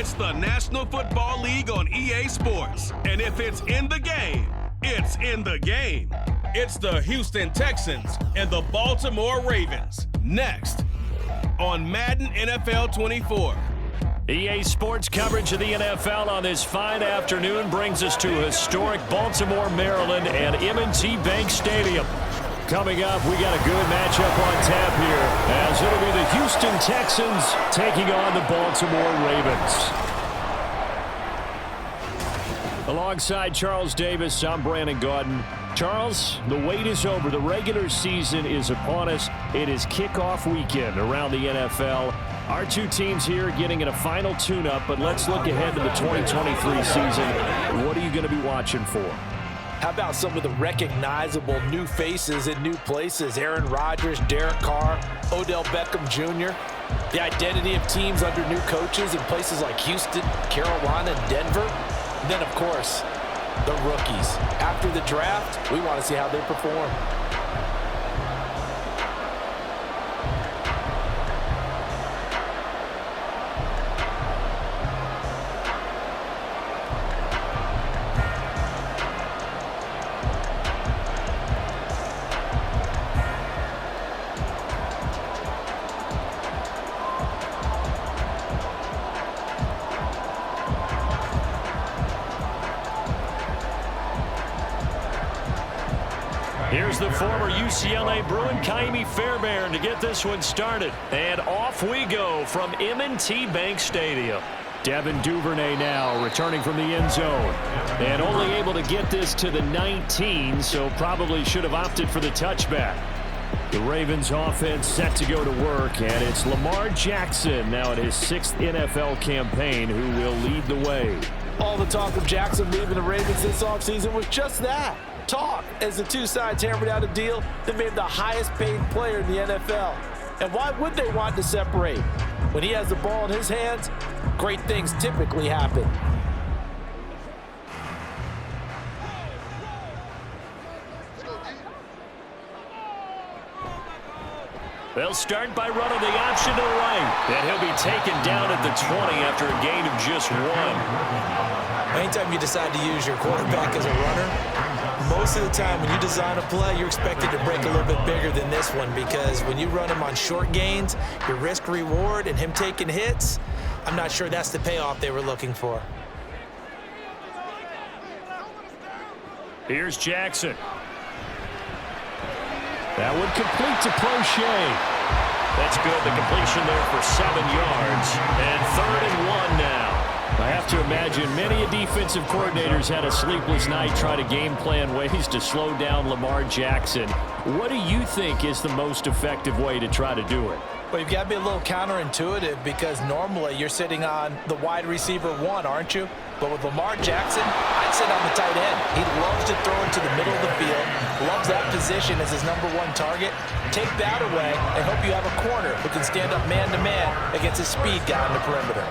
It's the National Football League on EA Sports. And if it's in the game, it's in the game. It's the Houston Texans and the Baltimore Ravens. Next on Madden NFL 24. EA Sports coverage of the NFL on this fine afternoon brings us to historic Baltimore, Maryland and M&T Bank Stadium. Coming up, we got a good matchup on tap here, as it'll be the Houston Texans taking on the Baltimore Ravens. Alongside Charles Davis, I'm Brandon Gaudin. Charles, the wait is over. The regular season is upon us. It is kickoff weekend around the NFL. Our two teams here getting in a final tune-up, but let's look ahead to the 2023 season. What are you going to be watching for? How about some of the recognizable new faces in new places? Aaron Rodgers, Derek Carr, Odell Beckham Jr. The identity of teams under new coaches in places like Houston, Carolina, and Denver. And then, of course, the rookies. After the draft, we want to see how they perform. Here's the former UCLA Bruin, Kaimi Fairbairn, to get this one started. And off we go from M&T Bank Stadium. Devin Duvernay now returning from the end zone. And only able to get this to the 19, so probably should have opted for the touchback. The Ravens offense set to go to work, and it's Lamar Jackson now in his 6th NFL campaign who will lead the way. All the talk of Jackson leaving the Ravens this offseason was just that. Talk, as the two sides hammered out a deal that made him the highest paid player in the NFL. And why would they want to separate? When he has the ball in his hands, great things typically happen. They'll start by running the option to the right. And he'll be taken down at the 20 after a gain of just 1. Anytime you decide to use your quarterback as a runner, most of the time when you design a play, you're expected to break a little bit bigger than this one, because when you run him on short gains, your risk-reward and him taking hits, I'm not sure that's the payoff they were looking for. Here's Jackson. That would complete to Prochet. That's good. The completion there for 7 yards. And 3rd and 1 now. I have to imagine many defensive coordinators had a sleepless night trying to game plan ways to slow down Lamar Jackson. What do you think is the most effective way to try to do it? Well, you've got to be a little counterintuitive, because normally you're sitting on the wide receiver 1, aren't you? But with Lamar Jackson, I'd sit on the tight end. He loves to throw into the middle of the field, loves that position as his #1 target. Take that away and hope you have a corner who can stand up man-to-man against a speed guy on the perimeter.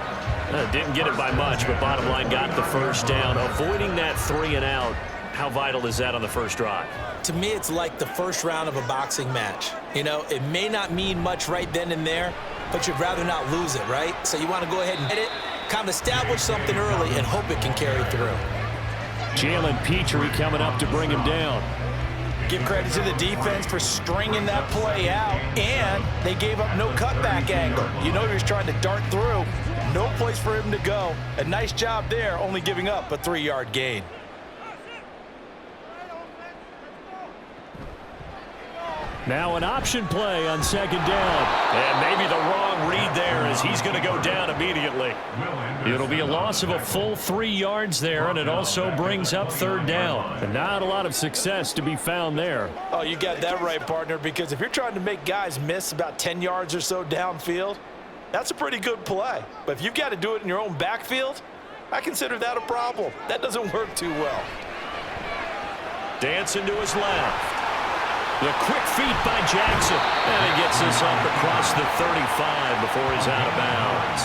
Didn't get it by much, but bottom line got the first down. Avoiding that 3 and out, how vital is that on the first drive? To me, it's like the first round of a boxing match. You know, it may not mean much right then and there, but you'd rather not lose it, right? So you want to go ahead and hit it, kind of establish something early and hope it can carry through. Jalen Petrie coming up to bring him down. Give credit to the defense for stringing that play out, and they gave up no cutback angle. You know he was trying to dart through. No place for him to go. A nice job there, only giving up a 3-yard gain. Now an option play on 2nd down. And maybe the wrong read there, as he's going to go down immediately. It'll be a loss of a full 3 yards there, and it also brings up 3rd down. And not a lot of success to be found there. Oh, you got that right, partner, because if you're trying to make guys miss about 10 yards or so downfield, that's a pretty good play. But if you've got to do it in your own backfield, I consider that a problem. That doesn't work too well. Dancing to his left. The quick feet by Jackson. And he gets this up across the 35 before he's out of bounds.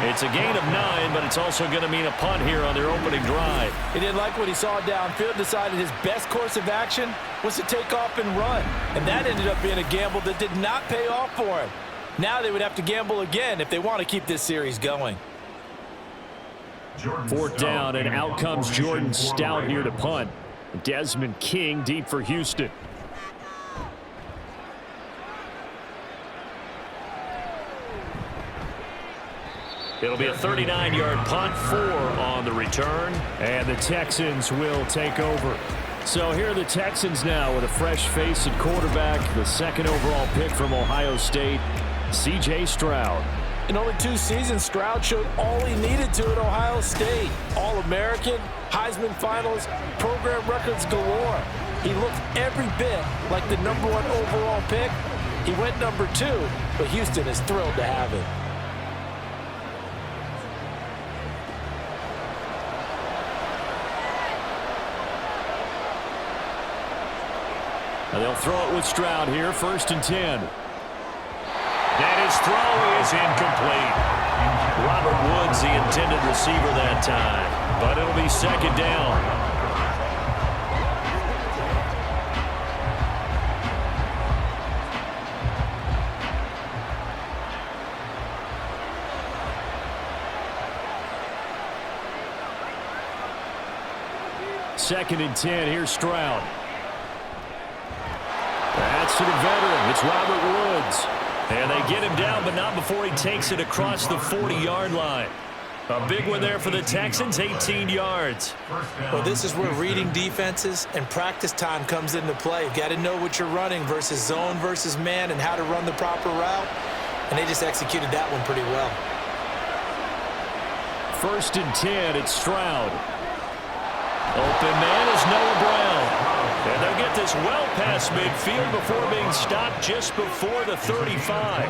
It's a gain of 9, but it's also going to mean a punt here on their opening drive. He didn't like what he saw downfield, decided his best course of action was to take off and run. And that ended up being a gamble that did not pay off for him. Now they would have to gamble again if they want to keep this series going. 4th down, and out comes Jordan Stout here to punt. Desmond King deep for Houston. It'll be a 39-yard punt, 4 on the return, and the Texans will take over. So here are the Texans now with a fresh face at quarterback, the 2nd overall pick from Ohio State, C.J. Stroud. In only 2 seasons, Stroud showed all he needed to at Ohio State. All-American, Heisman Finals, program records galore. He looked every bit like the #1 overall pick. He went #2, but Houston is thrilled to have him. And they'll throw it with Stroud here, 1st and 10. And his throw is incomplete. Robert Woods, the intended receiver that time. But it'll be 2nd down. Second and 10, here's Stroud. That's to the veteran. It's Robert Woods. And they get him down, but not before he takes it across the 40-yard line. A big one there for the Texans, 18 yards. Well, this is where reading defenses and practice time comes into play. You've got to know what you're running versus zone versus man and how to run the proper route. And they just executed that one pretty well. 1st and 10, it's Stroud. Open man is Noah Brown. And they'll get this well past midfield before being stopped just before the 35.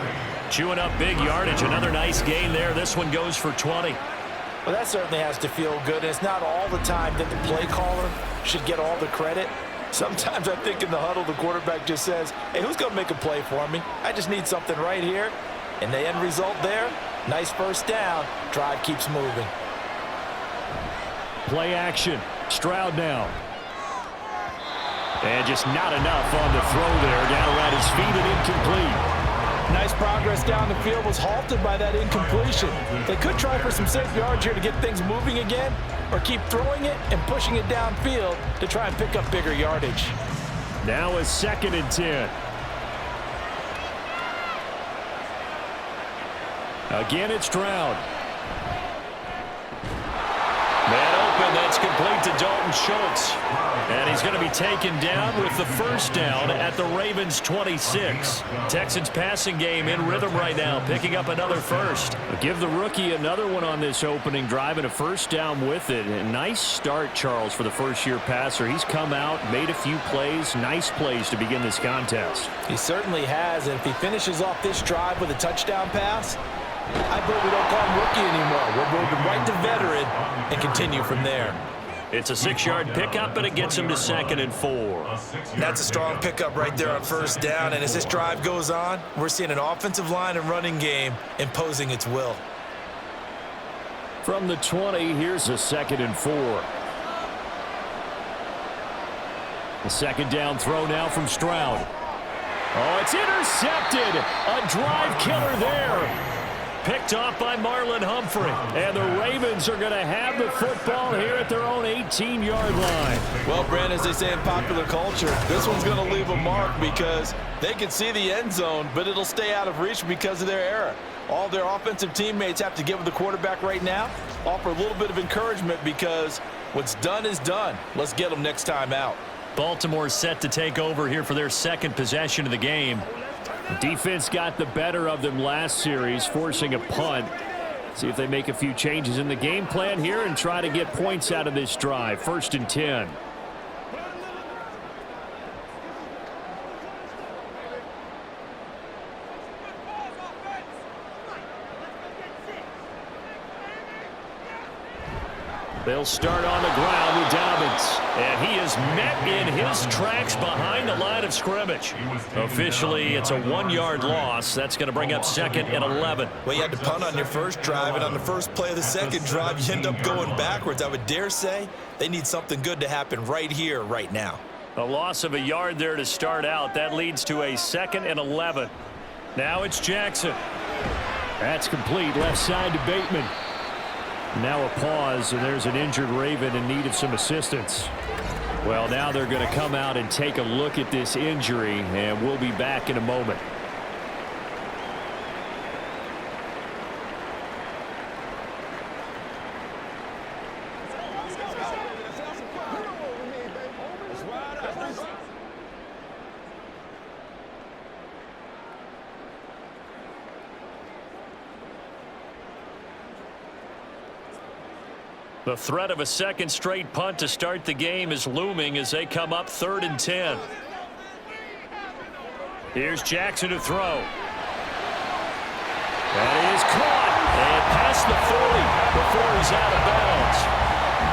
Chewing up big yardage. Another nice gain there. This one goes for 20. Well, that certainly has to feel good. And it's not all the time that the play caller should get all the credit. Sometimes I think in the huddle, the quarterback just says, hey, who's going to make a play for me? I just need something right here. And the end result there, nice 1st down. Drive keeps moving. Play action. Stroud now. And just not enough on the throw there. Down around his feet and incomplete. Nice progress down the field, was halted by that incompletion. They could try for some safe yards here to get things moving again, or keep throwing it and pushing it downfield to try and pick up bigger yardage. Now a 2nd and 10. Again, it's Stroud. Man open, that's complete to Dalton Schultz. And he's going to be taken down with the 1st down at the Ravens' 26. Texans passing game in rhythm right now, picking up another 1st. Give the rookie another one on this opening drive and a 1st down with it. A nice start, Charles, for the first-year passer. He's come out, made a few plays, nice plays to begin this contest. He certainly has, and if he finishes off this drive with a touchdown pass, I bet we don't call him rookie anymore. We'll move him right to veteran and continue from there. It's a 6-yard pickup, and it gets him to 2nd and 4. That's a strong pickup right there on 1st down, and as this drive goes on, we're seeing an offensive line and running game imposing its will. From the 20, here's a 2nd and 4. The 2nd down throw now from Stroud. Oh, it's intercepted. A drive killer there. Picked off by Marlon Humphrey. And the Ravens are going to have the football here at their own 18-yard line. Well, Brent, as they say in popular culture, this one's going to leave a mark because they can see the end zone, but it'll stay out of reach because of their error. All their offensive teammates have to give the quarterback right now, offer a little bit of encouragement because what's done is done. Let's get them next time out. Baltimore set to take over here for their 2nd possession of the game. Defense got the better of them last series, forcing a punt. See if they make a few changes in the game plan here and try to get points out of this drive. 1st and 10. They'll start on the ground with Dobbins. And he is met in his tracks behind the line of scrimmage. Officially, it's a 1-yard loss. That's going to bring up 2nd and 11. Well, you had to punt on your first drive, and on the first play of the second drive, you end up going backwards. I would dare say they need something good to happen right here, right now. A loss of a yard there to start out. That leads to a 2nd and 11. Now it's Jackson. That's complete. Left side to Bateman. Now a pause, and there's an injured Raven in need of some assistance. Well, now they're going to come out and take a look at this injury, and we'll be back in a moment. The threat of a second straight punt to start the game is looming as they come up 3rd and 10. Here's Jackson to throw. That is caught. And past the 40 before he's out of bounds.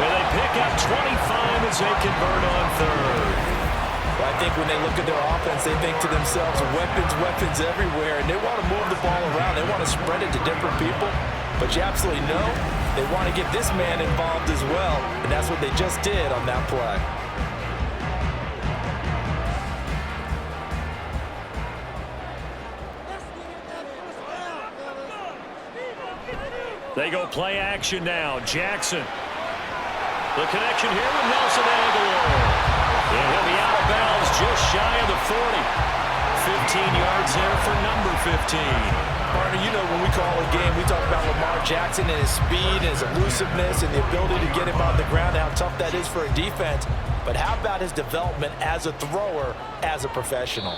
And they pick up 25 as they convert on 3rd. Well, I think when they look at their offense, they think to themselves, weapons everywhere, and they want to move the ball around. They want to spread it to different people. But you absolutely know they want to get this man involved as well, and that's what they just did on that play. They go play action now. Jackson. The connection here with Nelson Aguilar. And he'll be out of bounds just shy of the 40. 15 yards there for number 15. Partner, you know when we call a game, we talk about Lamar Jackson and his speed and his elusiveness and the ability to get him on the ground, how tough that is for a defense. But how about his development as a thrower, as a professional?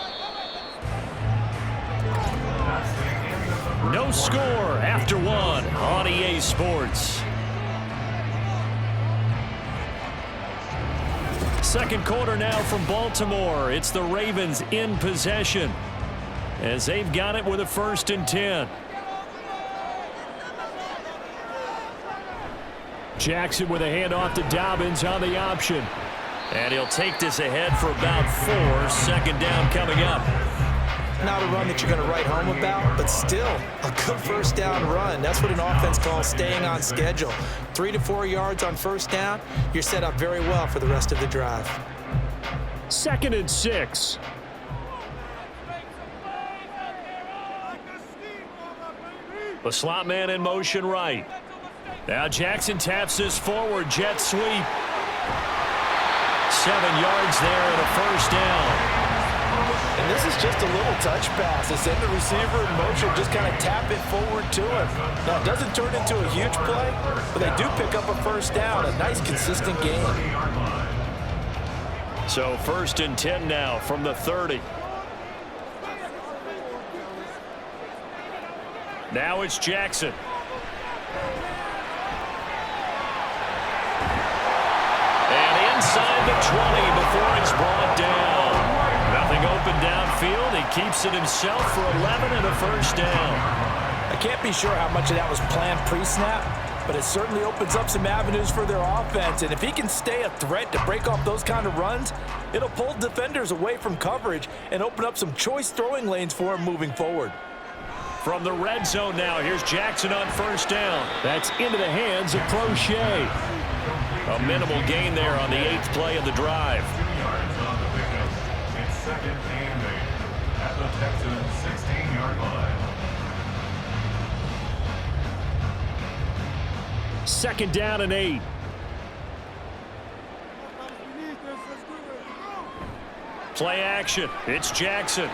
No score after one on EA Sports. Second quarter now from Baltimore. It's the Ravens in possession as they've got it with a 1st and 10. Jackson with a handoff to Dobbins on the option. And he'll take this ahead for about 4. 2nd down coming up. Not a run that you're going to write home about, but still a good 1st down run. That's what an offense calls staying on schedule. 3 to 4 yards on 1st down, you're set up very well for the rest of the drive. 2nd and 6. The slot man in motion right. Now Jackson taps this forward, jet sweep. 7 yards there and a 1st down. And this is just a little touch pass. They send the receiver in motion, just kind of tap it forward to him. Now, it doesn't turn into a huge play, but they do pick up a 1st down. A nice, consistent game. So 1st and 10 now from the 30. Now it's Jackson. And inside the 20 before it's brought down. Nothing open downfield. He keeps it himself for 11 and a 1st down. I can't be sure how much of that was planned pre-snap, but it certainly opens up some avenues for their offense. And if he can stay a threat to break off those kind of runs, it'll pull defenders away from coverage and open up some choice throwing lanes for him moving forward. From the red zone now, here's Jackson on 1st down. That's into the hands of Crochet. A minimal gain there on the 8th play of the drive. 2nd and 8 at the Texans 16-yard line. 2nd down and 8. Play action. It's Jackson.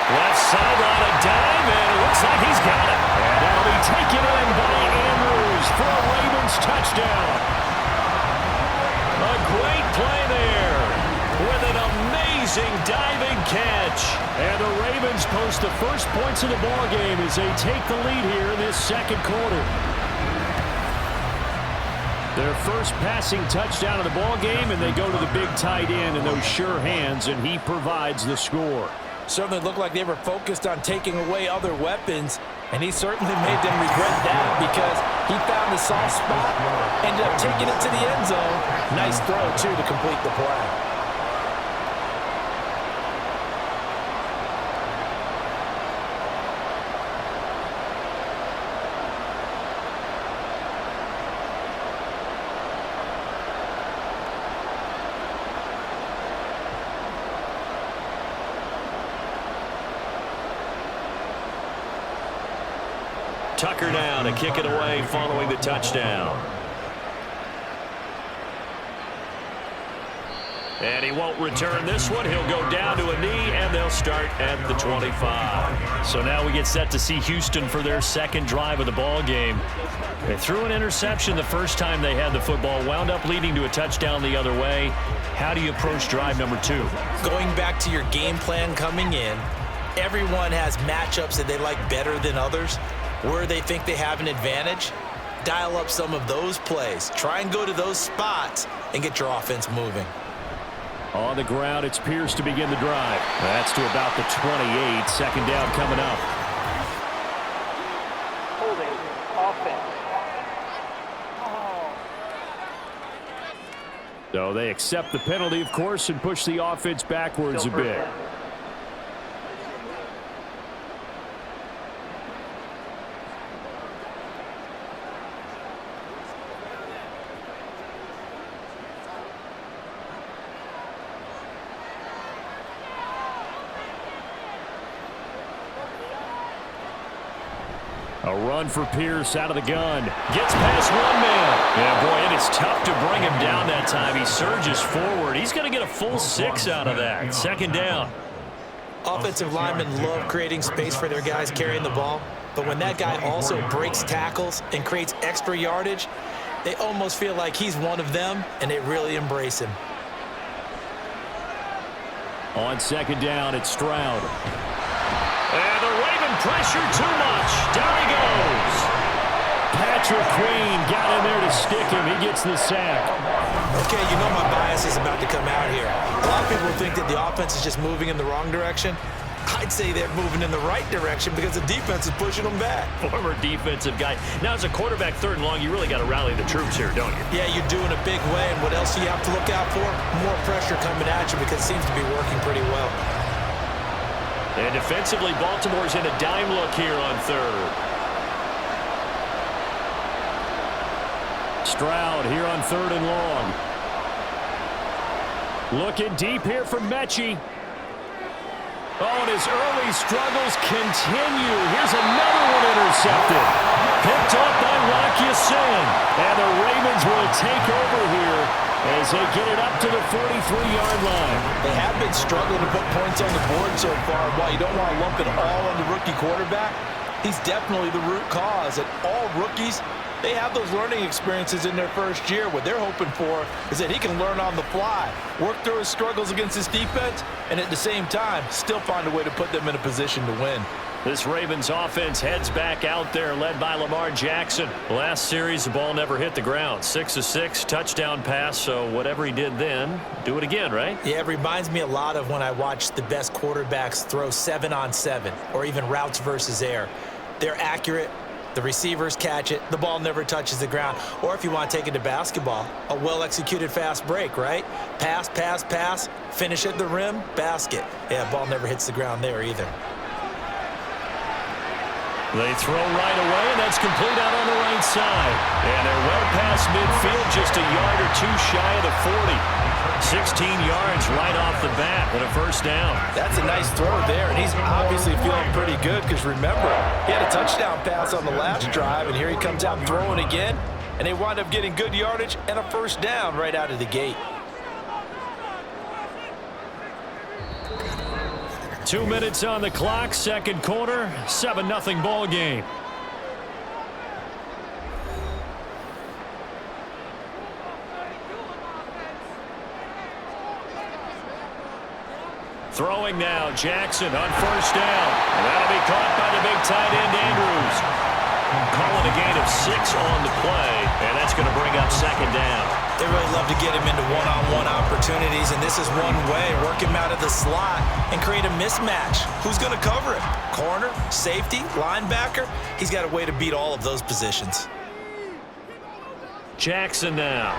Left sideline, a dive, and it looks like he's got it. And that'll be taken in by Andrews for a Ravens touchdown. A great play there with an amazing diving catch. And the Ravens post the first points of the ballgame as they take the lead here in this 2nd quarter. Their first passing touchdown of the ballgame, and they go to the big tight end in those sure hands, and he provides the score. Certainly looked like they were focused on taking away other weapons, and he certainly made them regret that because he found the soft spot, ended up taking it to the end zone. Nice throw, too, to complete the play. Tucker now to kick it away following the touchdown. And he won't return this one. He'll go down to a knee, and they'll start at the 25. So now we get set to see Houston for their second drive of the ball game. They threw an interception the first time they had the football, wound up leading to a touchdown the other way. How do you approach drive number 2? Going back to your game plan coming in, everyone has matchups that they like better than others, where they think they have an advantage. Dial up some of those plays. Try and go to those spots and get your offense moving. On the ground, it's Pierce to begin the drive. That's to about the 28. Second down coming up. Holding offense. So they accept the penalty, of course, and push the offense backwards a bit. A run for Pierce out of the gun. Gets past one man. Yeah, boy, it is tough to bring him down that time. He surges forward. He's going to get a full 6 out of that. Second down. Offensive linemen love creating space for their guys carrying the ball, but when that guy also breaks tackles and creates extra yardage, they almost feel like he's one of them, and they really embrace him. On second down, it's Stroud. And the Raven pressure too much. Down he goes. Patrick Queen got in there to stick him. He gets the sack. Okay, you know my bias is about to come out here. A lot of people think that the offense is just moving in the wrong direction. I'd say they're moving in the right direction because the defense is pushing them back. Former defensive guy. Now, as a quarterback, third and long, you really got to rally the troops here, don't you? Yeah, you're doing a big way, and what else do you have to look out for? More pressure coming at you because it seems to be working pretty well. And defensively, Baltimore's in a dime look here on third. Stroud here on third and long. Looking deep here from Mechie. Oh, and his early struggles continue. Here's another one intercepted. Picked off by Rock Ya-Sin. And the Ravens will take over here as they get it up to the 43-yard line. They have been struggling to put points on the board so far. While you don't want to lump it all on the rookie quarterback, he's definitely the root cause. And all rookies, they have those learning experiences in their first year. What they're hoping for is that he can learn on the fly, work through his struggles against his defense, and at the same time, still find a way to put them in a position to win. This Ravens offense heads back out there, led by Lamar Jackson. Last series, the ball never hit the ground. 6 of 6, touchdown pass, so whatever he did then, do it again, right? Yeah, it reminds me a lot of when I watched the best quarterbacks throw 7-on-7 or even routes versus air. They're accurate. The receivers catch it. The ball never touches the ground. Or if you want to take it to basketball, a well-executed fast break, right? Pass, pass, pass, finish at the rim, basket. Yeah, ball never hits the ground there either. They throw right away, and that's complete out on the right side. And they're well past midfield, just a yard or two shy of the 40. 16 yards right off the bat with a first down. That's a nice throw there, and he's obviously feeling pretty good because, remember, he had a touchdown pass on the last drive, and here he comes out throwing again, and they wind up getting good yardage and a first down right out of the gate. 2 minutes on the clock, second quarter, 7-0 ball game. Throwing now, Jackson on first down. And that'll be caught by the big tight end, Andrews. Calling a gain of 6 on the play, and that's going to bring up second down. They really love to get him into one-on-one opportunities, and this is one way. Work him out of the slot and create a mismatch. Who's going to cover him? Corner, safety, linebacker? He's got a way to beat all of those positions. Jackson now.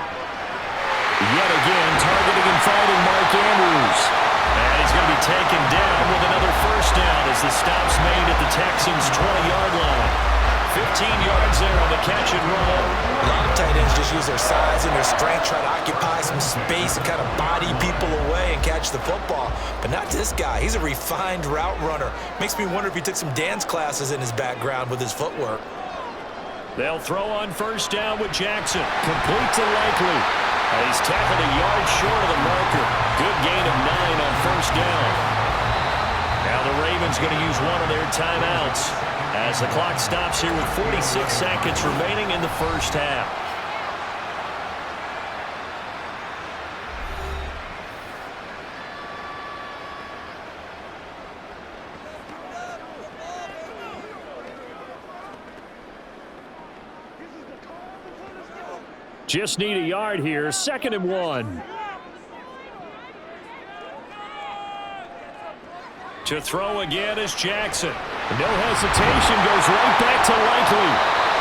Yet again, targeting and fighting Mark Andrews. And he's going to be taken down with another first down as the stop's made at the Texans' 20-yard line. 15 yards there on the catch and run. A lot of tight ends just use their size and their strength, try to occupy some space and kind of body people away and catch the football. But not this guy. He's a refined route runner. Makes me wonder if he took some dance classes in his background with his footwork. They'll throw on first down with Jackson. Complete to Likely. He's tackled a yard short of the marker. Good gain of 9 on first down. Now the Ravens going to use one of their timeouts as the clock stops here with 46 seconds remaining in the first half. Just need a yard here. 2nd and 1. To throw again is Jackson. No hesitation, goes right back to Likely.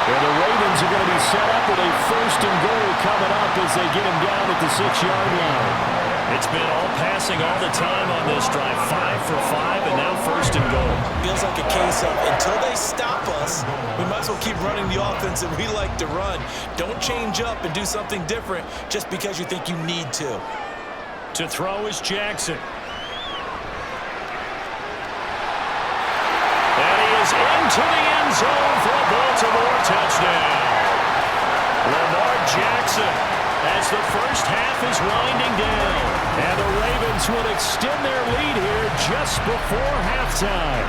And the Ravens are going to be set up with a 1st and goal coming up as they get him down at the 6-yard line. It's been all passing all the time on this drive. 5 for 5, and now 1st and goal. Feels like a case of until they stop us, we might as well keep running the offense that we like to run. Don't change up and do something different just because you think you need to. To throw is Jackson. And he is into the end zone for a Baltimore touchdown. Lamar Jackson, as the first half is winding down. And the Ravens would extend their lead here just before halftime.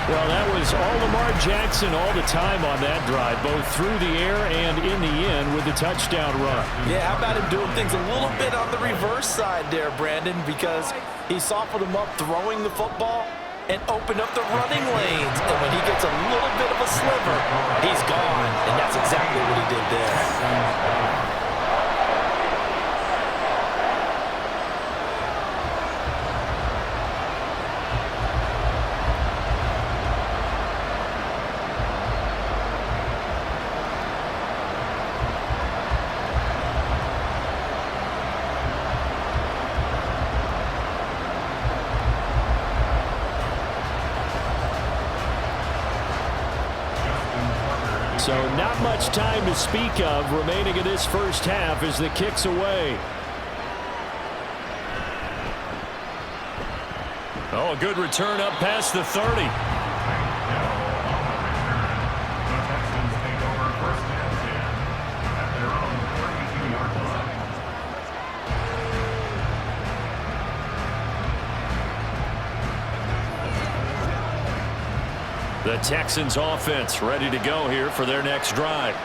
Well, that was all Lamar Jackson all the time on that drive, both through the air and in the end with the touchdown run. Yeah, how about him doing things a little bit on the reverse side there, Brandon, because he softened him up throwing the football and opened up the running lanes. And when he gets a little bit of a sliver, he's gone. And that's exactly what he did there. So not much time to speak of remaining in this first half as the kick's away. Oh, a good return up past the 30. The Texans take over 1st and 10 at their own 42-yard line. The Texans offense ready to go here for their next drive.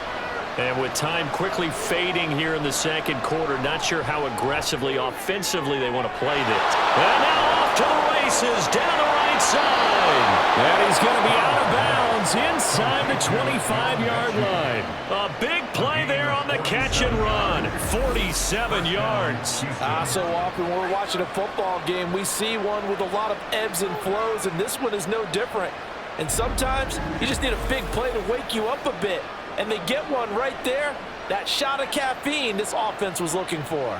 And with time quickly fading here in the 2nd quarter, not sure how aggressively, offensively they want to play this. And now off to the races down the right side. And he's going to be out of bounds inside the 25-yard line. A big play there on the catch and run. 47 yards. So often when we're watching a football game, we see one with a lot of ebbs and flows, and this one is no different. And sometimes you just need a big play to wake you up a bit. And they get one right there. That shot of caffeine this offense was looking for.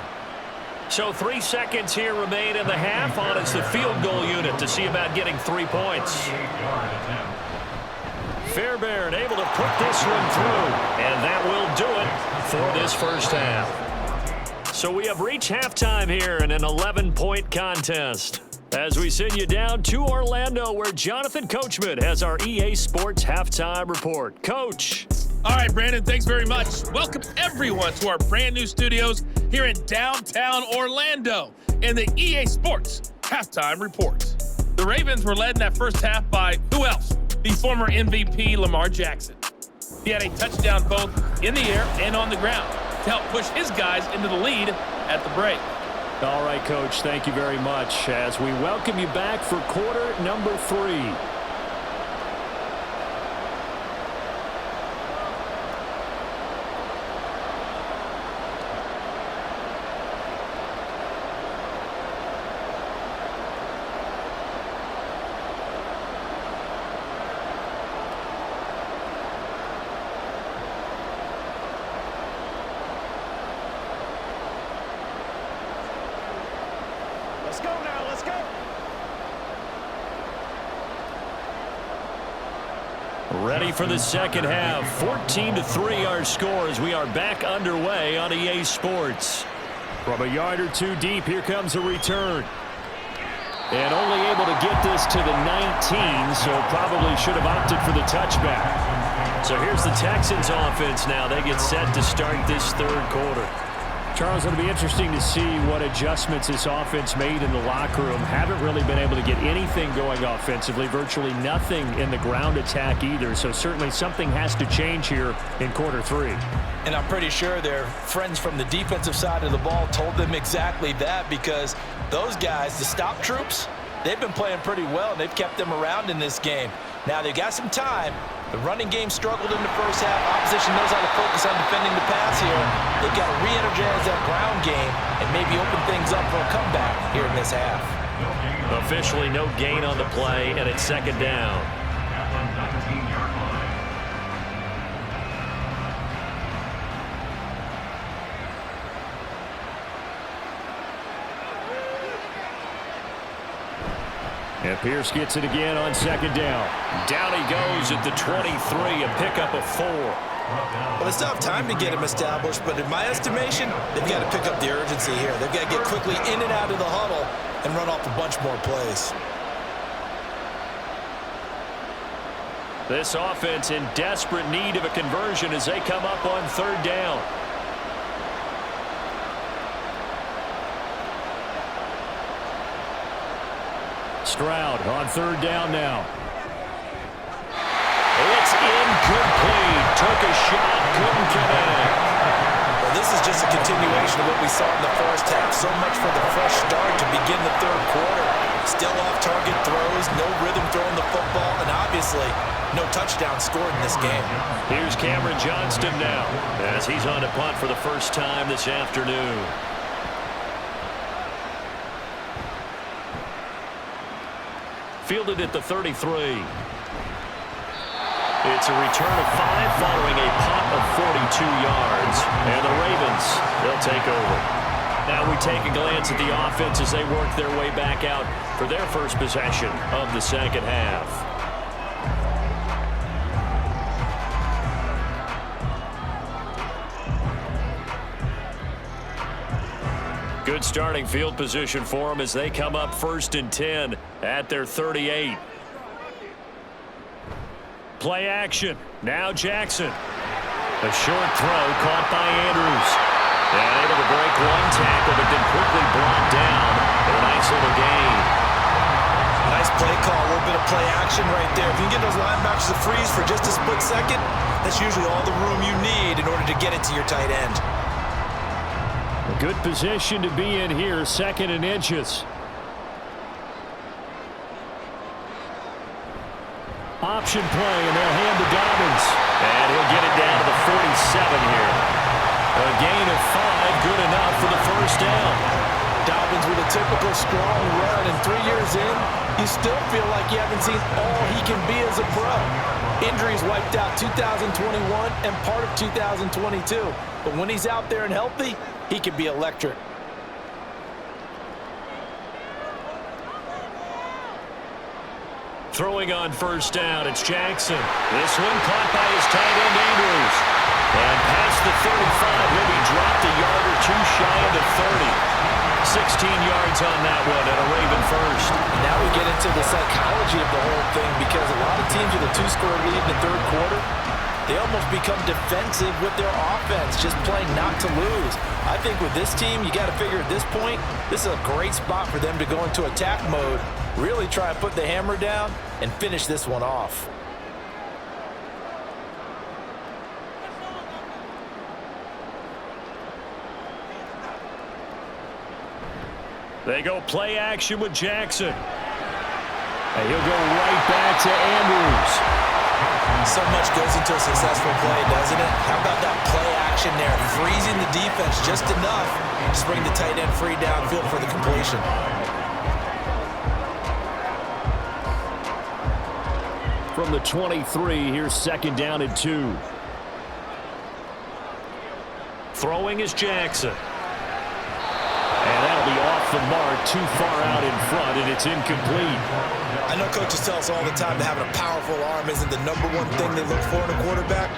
So 3 seconds here remain in the half on as the field goal unit to see about getting 3 points. Fairbairn able to put this one through. And that will do it for this first half. So we have reached halftime here in an 11-point contest. As we send you down to Orlando, where Jonathan Coachman has our EA Sports Halftime Report. Coach. All right, Brandon, thanks very much. Welcome, everyone, to our brand new studios here in downtown Orlando in the EA Sports Halftime Report. The Ravens were led in that first half by who else? The former MVP, Lamar Jackson. He had a touchdown both in the air and on the ground to help push his guys into the lead at the break. All right, Coach, thank you very much as we welcome you back for quarter number 3. Let's go now, let's go. Ready for the second half. 14-3 our score as we are back underway on EA Sports. From a yard or two deep, here comes a return. And only able to get this to the 19, so probably should have opted for the touchback. So here's the Texans offense now. They get set to start this third quarter. Charles, it'll be interesting to see what adjustments this offense made in the locker room. Haven't really been able to get anything going offensively, virtually nothing in the ground attack either. So certainly something has to change here in quarter three. And I'm pretty sure their friends from the defensive side of the ball told them exactly that, because those guys, the stop troops, they've been playing pretty well, and they've kept them around in this game. Now they've got some time. The running game struggled in the first half. Opposition knows how to focus on defending the pass here. They've got to re-energize that ground game and maybe open things up for a comeback here in this half. Officially no gain on the play, and it's second down. At the 19-yard line. And Pierce gets it again on second down. Down he goes at the 23, a pickup of 4. Well, they still have time to get him established, but in my estimation, they've got to pick up the urgency here. They've got to get quickly in and out of the huddle and run off a bunch more plays. This offense in desperate need of a conversion as they come up on third down. Stroud on third down now. It's incomplete. Took a shot, couldn't connect. Well, this is just a continuation of what we saw in the first half. So much for the fresh start to begin the third quarter. Still off-target throws, no rhythm throwing the football, and obviously no touchdown scored in this game. Here's Cameron Johnston now as he's on to punt for the first time this afternoon. Fielded at the 33. It's a return of 5 following a punt of 42 yards. And the Ravens, they'll take over. Now we take a glance at the offense as they work their way back out for their first possession of the second half. Good starting field position for them as they come up 1st and 10 at their 38. Play action. Now Jackson. A short throw caught by Andrews. And able to break one tackle, but then quickly brought down. A nice little gain. Nice play call, a little bit of play action right there. If you can get those linebackers to freeze for just a split second, that's usually all the room you need in order to get it to your tight end. A good position to be in here, 2nd and inches. Option play, and they'll hand to Dobbins. And he'll get it down to the 47 here. A gain of 5, good enough for the first down. Dobbins with a typical strong run, and 3 years in, you still feel like you haven't seen all he can be as a pro. Injuries wiped out 2021 and part of 2022. But when he's out there and healthy, he can be electric. Throwing on first down, it's Jackson. This one caught by his tight end, Andrews. And past the 35, will be dropped a yard or 2 shy of the 30. 16 yards on that one, and a Raven first. Now we get into the psychology of the whole thing, because a lot of teams with a 2-score lead in the third quarter, they almost become defensive with their offense, just playing not to lose. I think with this team, you got to figure at this point, this is a great spot for them to go into attack mode, really try and put the hammer down and finish this one off. They go play action with Jackson. And he'll go right back to Andrews. So much goes into a successful play, doesn't it? How about that play action there? Freezing the defense just enough to bring the tight end free downfield for the completion. From the 23, here's 2nd down and 2. Throwing is Jackson. And that'll be off the mark, too far out in front, and it's incomplete. I know coaches tell us all the time that having a powerful arm isn't the #1 thing they look for in a quarterback.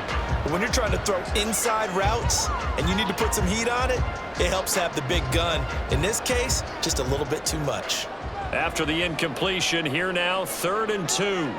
But when you're trying to throw inside routes and you need to put some heat on it, it helps have the big gun. In this case, just a little bit too much. After the incompletion, here now, 3rd and 2.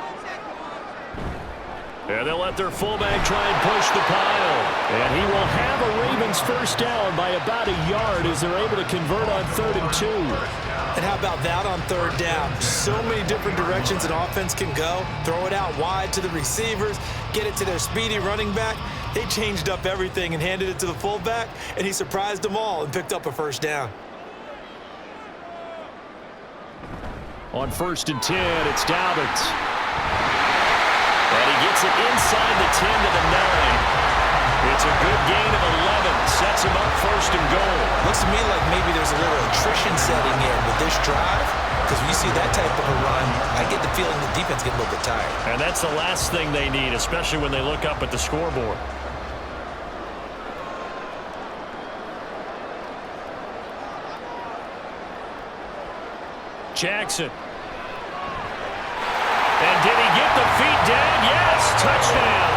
And they'll let their fullback try and push the pile. And he will have a Ravens first down by about a yard as they're able to convert on 3rd and 2. And how about that on 3rd down? So many different directions an offense can go. Throw it out wide to the receivers, get it to their speedy running back. They changed up everything and handed it to the fullback, and he surprised them all and picked up a first down. On 1st and 10, it's Dobbins. And he gets it inside the 10 to the 9. It's a good gain of 11. Sets him up 1st and goal. Looks to me like maybe there's a little attrition setting in with this drive, because when you see that type of a run, I get the feeling the defense gets a little bit tired. And that's the last thing they need, especially when they look up at the scoreboard. Jackson. And did he get the feet down? Yes, touchdown.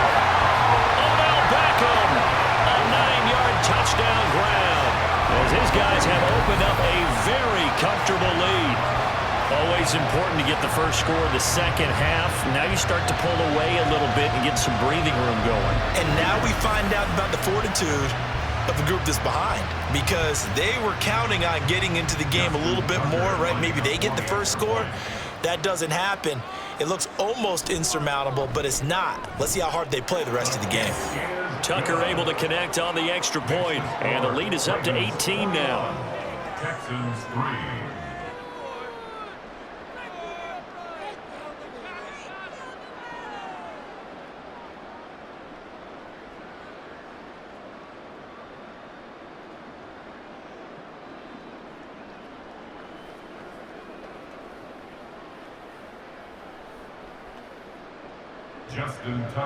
Odell Beckham, a 9-yard touchdown ground. As his guys have opened up a very comfortable lead. Always important to get the first score of the second half. Now you start to pull away a little bit and get some breathing room going. And now we find out about the fortitude of the group that's behind, because they were counting on getting into the game a little bit more, right? Maybe they get the first score. That doesn't happen. It looks almost insurmountable, but it's not. Let's see how hard they play the rest of the game. Tucker able to connect on the extra point, and the lead is up to 18 now. Texans 3.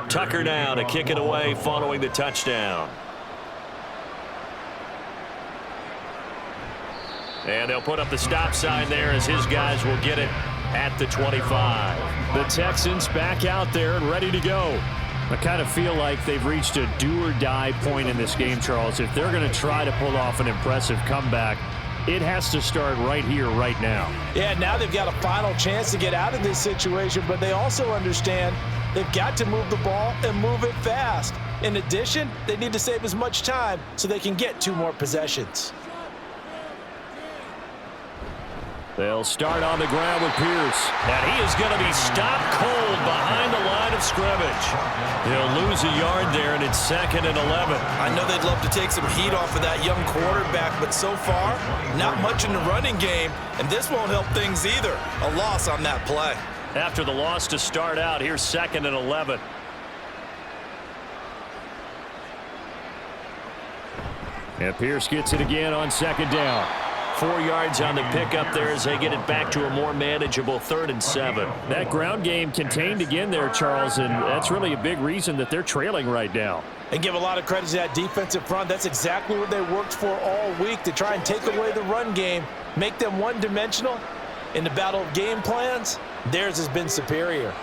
Tucker now to kick it away following the touchdown. And they'll put up the stop sign there as his guys will get it at the 25. The Texans back out there and ready to go. I kind of feel like they've reached a do-or-die point in this game, Charles. If they're going to try to pull off an impressive comeback, it has to start right here, right now. Yeah, now they've got a final chance to get out of this situation, but they also understand they've got to move the ball and move it fast. In addition, they need to save as much time so they can get 2 more possessions. They'll start on the ground with Pierce. And he is going to be stopped cold behind the line of scrimmage. He'll lose a yard there, and it's 2nd and 11. I know they'd love to take some heat off of that young quarterback, but so far, not much in the running game, and this won't help things either. A loss on that play. After the loss to start out, here's 2nd and 11. And Pierce gets it again on 2nd down. 4 yards on the pickup there as they get it back to a more manageable 3rd and 7. That ground game contained again there, Charles, and that's really a big reason that they're trailing right now. And give a lot of credit to that defensive front. That's exactly what they worked for all week, to try and take away the run game, make them one-dimensional. In the battle of game plans, theirs has been superior.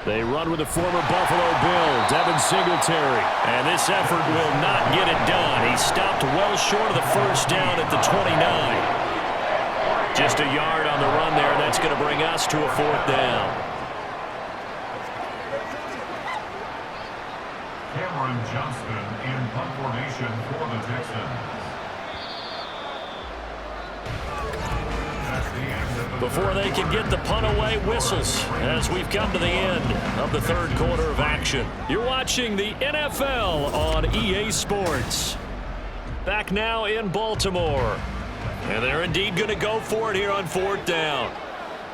They run with the former Buffalo Bill, Devin Singletary. And this effort will not get it done. He stopped well short of the first down at the 29. Just a yard on the run there. That's going to bring us to a 4th down. Cameron Johnston in punt formation for the Texans. Before they can get the punt away, whistles as we've come to the end of the 3rd quarter of action. You're watching the NFL on EA Sports. Back now in Baltimore. And they're indeed going to go for it here on 4th down.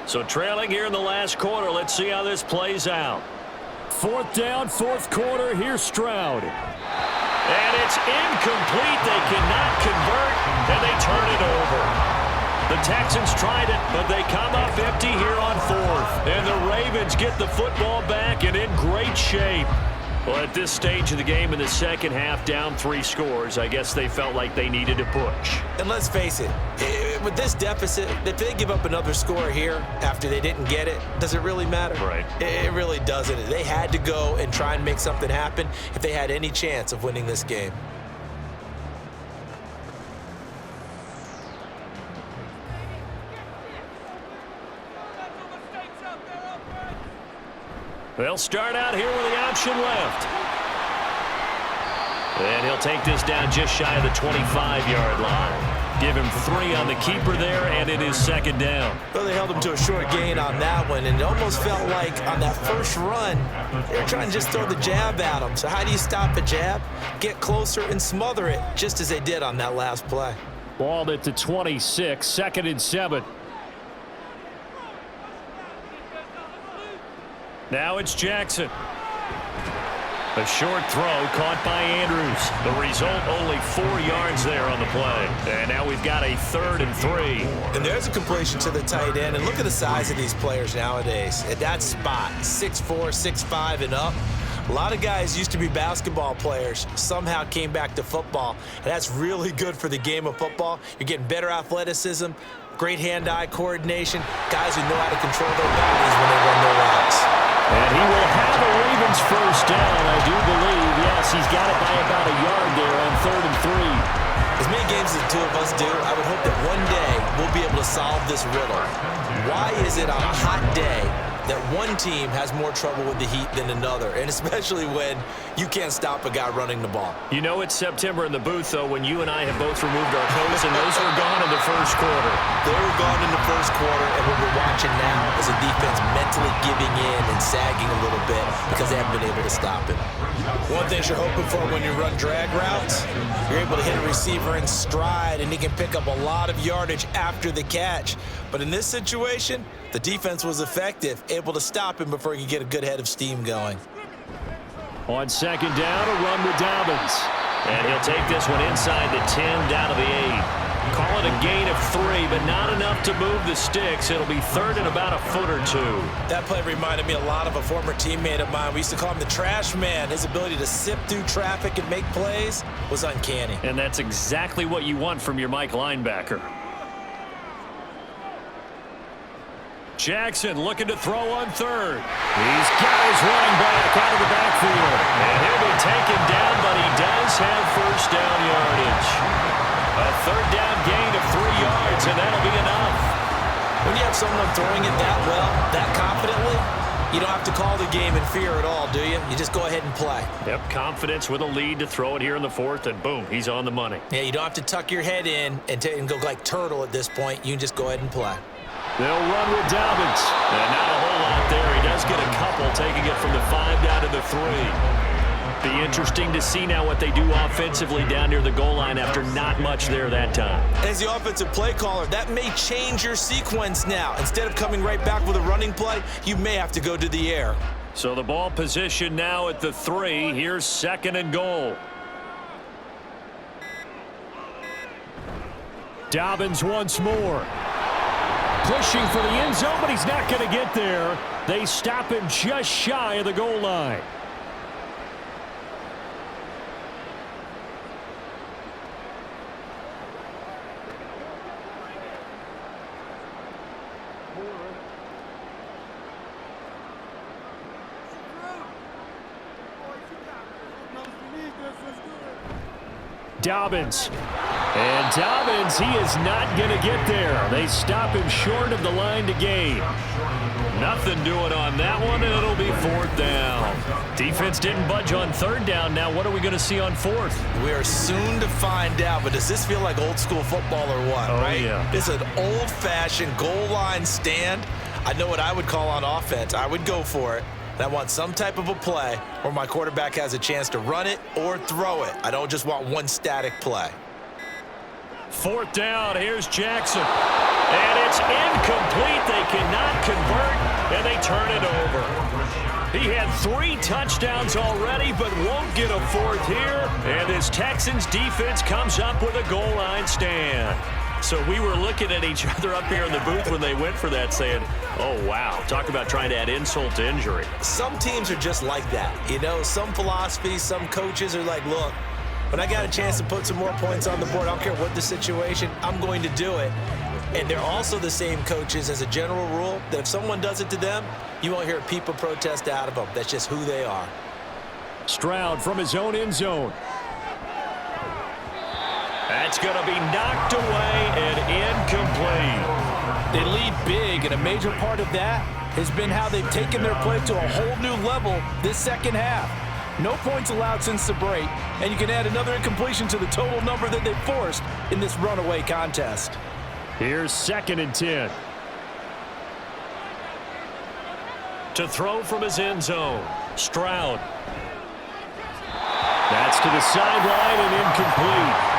So trailing here in the last quarter, let's see how this plays out. 4th down, 4th quarter, here's Stroud. And it's incomplete. They cannot convert, and they turn it over. The Texans tried it, but they come up empty here on 4th. And the Ravens get the football back and in great shape. Well, at this stage of the game in the second half, down 3 scores, I guess they felt like they needed to push. And let's face it, with this deficit, if they give up another score here after they didn't get it, does it really matter? Right. It really doesn't. They had to go and try and make something happen if they had any chance of winning this game. They'll start out here with the option left. And he'll take this down just shy of the 25-yard line. Give him 3 on the keeper there, and it is second down. Well, they held him to a short gain on that one, and it almost felt like on that first run, they were trying to just throw the jab at him. So how do you stop a jab? Get closer and smother it, just as they did on that last play. Ball at the 26, 2nd and 7. Now it's Jackson. A short throw caught by Andrews. The result, only 4 yards there on the play. And now we've got a 3rd and 3. And there's a completion to the tight end. And look at the size of these players nowadays. At that spot, 6'4", 6'5", and up. A lot of guys used to be basketball players, somehow came back to football. And that's really good for the game of football. You're getting better athleticism, great hand-eye coordination, guys who know how to control their bodies when they run their routes. And he will have a Ravens first down, I do believe. Yes, he's got it by about a yard there on 3rd and 3. As many games as the two of us do, I would hope that one day we'll be able to solve this riddle. Why is it on a hot day that one team has more trouble with the heat than another, and especially when you can't stop a guy running the ball? You know it's September in the booth, though, when you and I have both removed our coats, and those were gone in the first quarter. They were gone in the first quarter, and what we're watching now is a defense mentally giving in and sagging a little bit because they haven't been able to stop him. One thing you're hoping for when you run drag routes, you're able to hit a receiver in stride, and he can pick up a lot of yardage after the catch. But in this situation, the defense was effective, able to stop him before he could get a good head of steam going. On 2nd down, a run with Dobbins. And he'll take this one inside the 10, down to the 8. Call it a gain of 3, but not enough to move the sticks. It'll be 3rd and about a foot or 2. That play reminded me a lot of a former teammate of mine. We used to call him the trash man. His ability to sift through traffic and make plays was uncanny. And that's exactly what you want from your Mike linebacker. Jackson looking to throw on 3rd. He's got his running back out of the backfield. And he'll be taken down, but he does have first down yardage. A 3rd down gain of 3 yards, and that'll be enough. When you have someone throwing it that well, that confidently, you don't have to call the game in fear at all, do you? You just go ahead and play. Yep, confidence with a lead to throw it here in the 4th, and boom, he's on the money. Yeah, you don't have to tuck your head in and go like turtle at this point. You can just go ahead and play. They'll run with Dobbins. And not a whole lot there. He does get a couple, taking it from the 5 down to the 3. Be interesting to see now what they do offensively down near the goal line after not much there that time. As the offensive play caller, that may change your sequence now. Instead of coming right back with a running play, you may have to go to the air. So the ball position now at the 3. Here's 2nd and goal. Dobbins once more. Pushing for the end zone, but he's not going to get there. They stop him just shy of the goal line. Dobbins. And Dobbins, he is not going to get there. They stop him short of the line to gain. Nothing doing on that one, and it'll be 4th down. Defense didn't budge on 3rd down. Now what are we going to see on 4th? We are soon to find out, but does this feel like old school football or what, right? Yeah. It's an old-fashioned goal line stand. I know what I would call on offense. I would go for it. And I want some type of a play where my quarterback has a chance to run it or throw it. I don't just want one static play. 4th down, here's Jackson. And it's incomplete. They cannot convert, and they turn it over. He had 3 touchdowns already, but won't get a 4th here. And this Texans defense comes up with a goal line stand. So we were looking at each other up here in the booth when they went for that, saying, oh, wow, talk about trying to add insult to injury. Some teams are just like that. You know, some philosophies, some coaches are like, look, when I got a chance to put some more points on the board, I don't care what the situation, I'm going to do it. And they're also the same coaches as a general rule that if someone does it to them, you won't hear a peep of protest out of them. That's just who they are. Stroud from his own end zone. That's going to be knocked away and incomplete. They lead big, and a major part of that has been how they've taken their play to a whole new level this second half. No points allowed since the break, and you can add another incompletion to the total number that they forced in this runaway contest. Here's 2nd and 10. To throw from his end zone, Stroud. That's to the sideline and incomplete.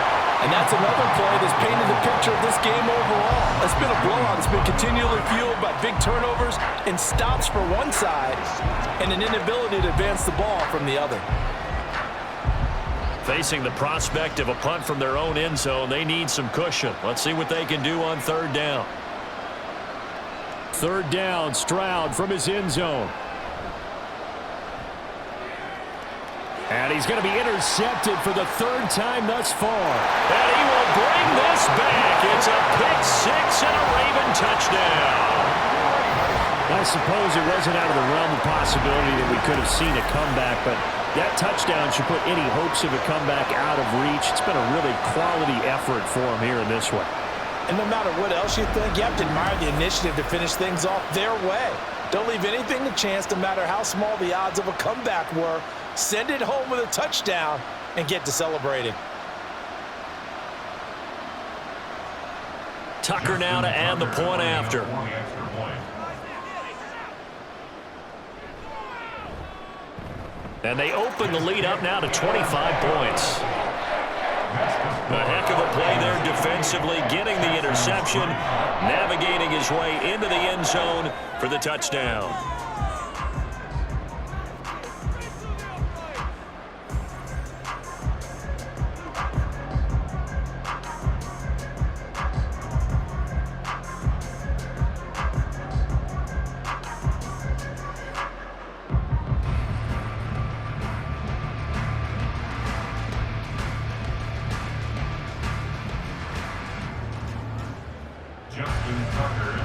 And that's another play that's painted the picture of this game overall. It's been a blowout. It's been continually fueled by big turnovers and stops for one side and an inability to advance the ball from the other. Facing the prospect of a punt from their own end zone, they need some cushion. Let's see what they can do on 3rd down. 3rd down, Stroud from his end zone. And he's going to be intercepted for the 3rd time thus far. And he will bring this back. It's a pick-6 and a Raven touchdown. I suppose it wasn't out of the realm of possibility that we could have seen a comeback, but that touchdown should put any hopes of a comeback out of reach. It's been a really quality effort for him here in this one. And no matter what else you think, you have to admire the initiative to finish things off their way. Don't leave anything to chance, no matter how small the odds of a comeback were. Send it home with a touchdown and get to celebrating. Tucker now to add the point after. And they open the lead up now to 25 points. A heck of a play there defensively, getting the interception, navigating his way into the end zone for the touchdown.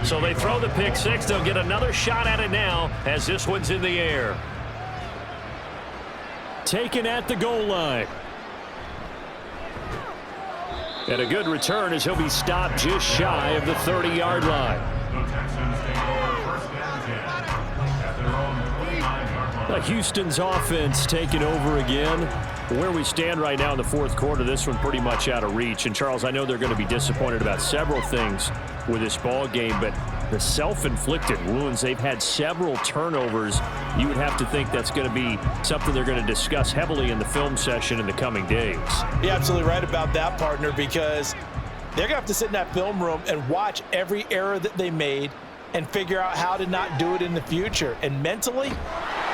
So they throw the pick-6. They'll get another shot at it now as this one's in the air. Taken at the goal line. And a good return as he'll be stopped just shy of the 30-yard line. The Texans take over 1st and 10 at their own 49-yard line. Houston's offense taking over again. Where we stand right now in the 4th quarter, this one pretty much out of reach. And, Charles, I know they're going to be disappointed about several things with this ball game, but the self-inflicted wounds, they've had several turnovers. You would have to think that's going to be something they're going to discuss heavily in the film session in the coming days. You're absolutely right about that, partner, because they're going to have to sit in that film room and watch every error that they made and figure out how to not do it in the future. And mentally,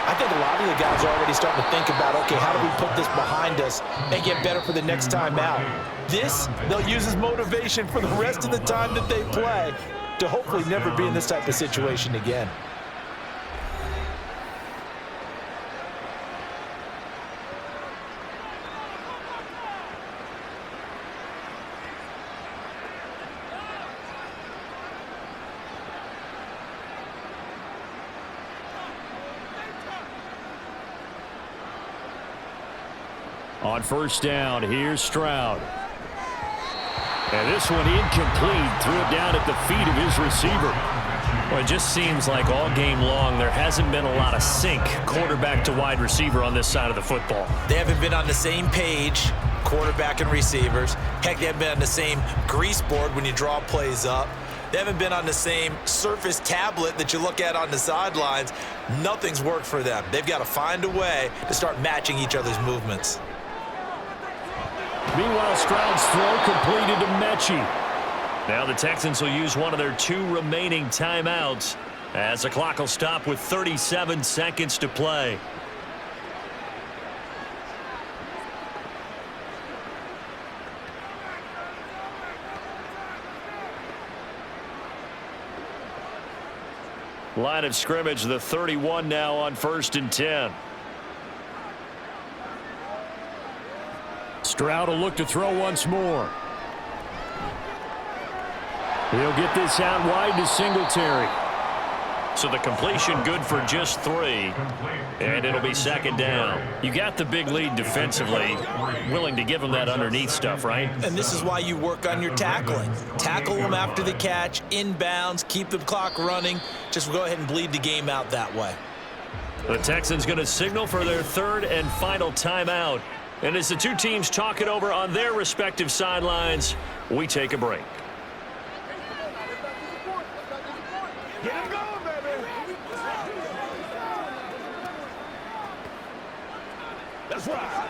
I think a lot of the guys are already starting to think about, okay, how do we put this behind us and get better for the next time out? This, they'll use as motivation for the rest of the time that they play to hopefully never be in this type of situation again. On 1st down, here's Stroud. And this one incomplete. Threw it down at the feet of his receiver. Well, it just seems like all game long there hasn't been a lot of sync quarterback to wide receiver on this side of the football. They haven't been on the same page, quarterback and receivers. Heck, they haven't been on the same grease board when you draw plays up. They haven't been on the same Surface tablet that you look at on the sidelines. Nothing's worked for them. They've got to find a way to start matching each other's movements. Meanwhile, Stroud's throw completed to Mechie. Now the Texans will use one of their 2 remaining timeouts as the clock will stop with 37 seconds to play. Line of scrimmage, the 31 now on 1st and 10. Stroud will look to throw once more. He'll get this out wide to Singletary. So the completion good for just 3, and it'll be second down. You got the big lead defensively, willing to give them that underneath stuff, right? And this is why you work on your tackling. Tackle them after the catch, inbounds, keep the clock running. Just go ahead and bleed the game out that way. The Texans going to signal for their 3rd and final timeout. And as the two teams talk it over on their respective sidelines, we take a break. That's right.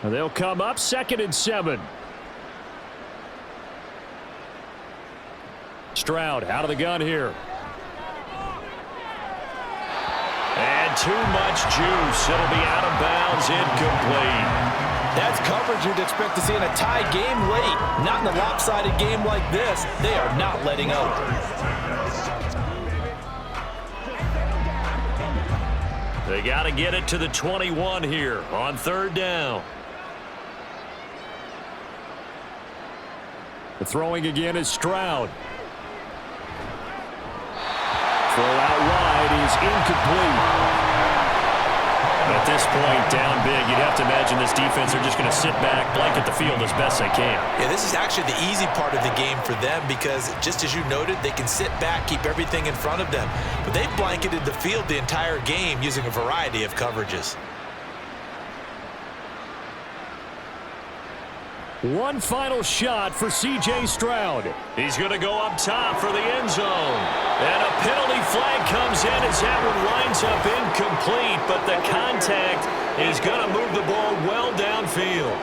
They'll come up 2nd and 7. Stroud out of the gun here. And too much juice. It'll be out of bounds, incomplete. That's coverage you'd expect to see in a tie game late. Not in a lopsided game like this. They are not letting up. They got to get it to the 21 here on 3rd down. The throwing again is Stroud. Throw out wide is incomplete. At this point, down big, you'd have to imagine this defense are just going to sit back, blanket the field as best they can. Yeah, this is actually the easy part of the game for them because, just as you noted, they can sit back, keep everything in front of them. But they've blanketed the field the entire game using a variety of coverages. One final shot for C.J. Stroud. He's going to go up top for the end zone. And a penalty flag comes in as that one winds up incomplete, but the contact is going to move the ball well downfield.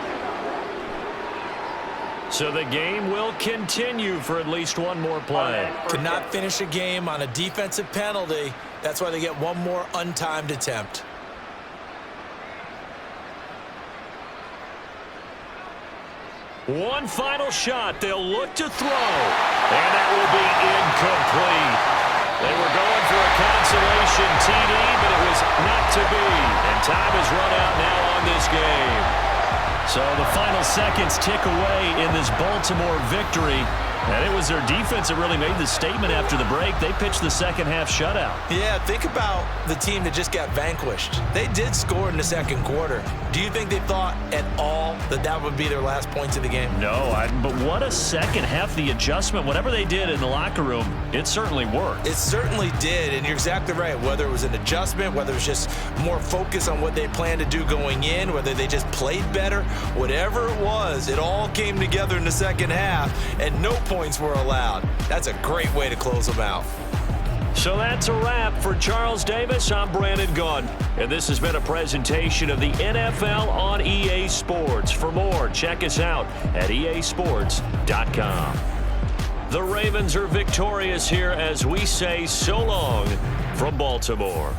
So the game will continue for at least one more play. To not finish a game on a defensive penalty, that's why they get one more untimed attempt. One final shot. They'll look to throw. And that will be incomplete. They were going for a consolation TD, but it was not to be. And time has run out now on this game. So the final seconds tick away in this Baltimore victory. And it was their defense that really made the statement after the break. They pitched the second half shutout. Yeah, think about the team that just got vanquished. They did score in the second quarter. Do you think they thought at all that that would be their last points of the game? No, but what a second half. The adjustment, whatever they did in the locker room, it certainly worked. It certainly did, and you're exactly right. Whether it was an adjustment, whether it was just more focus on what they planned to do going in, whether they just played better, whatever it was, it all came together in the second half, and no points were allowed. That's a great way to close them out. So that's a wrap for Charles Davis. I'm Brandon Gunn, and this has been a presentation of the NFL on EA Sports. For more, check us out at easports.com. The Ravens are victorious here as we say so long from Baltimore.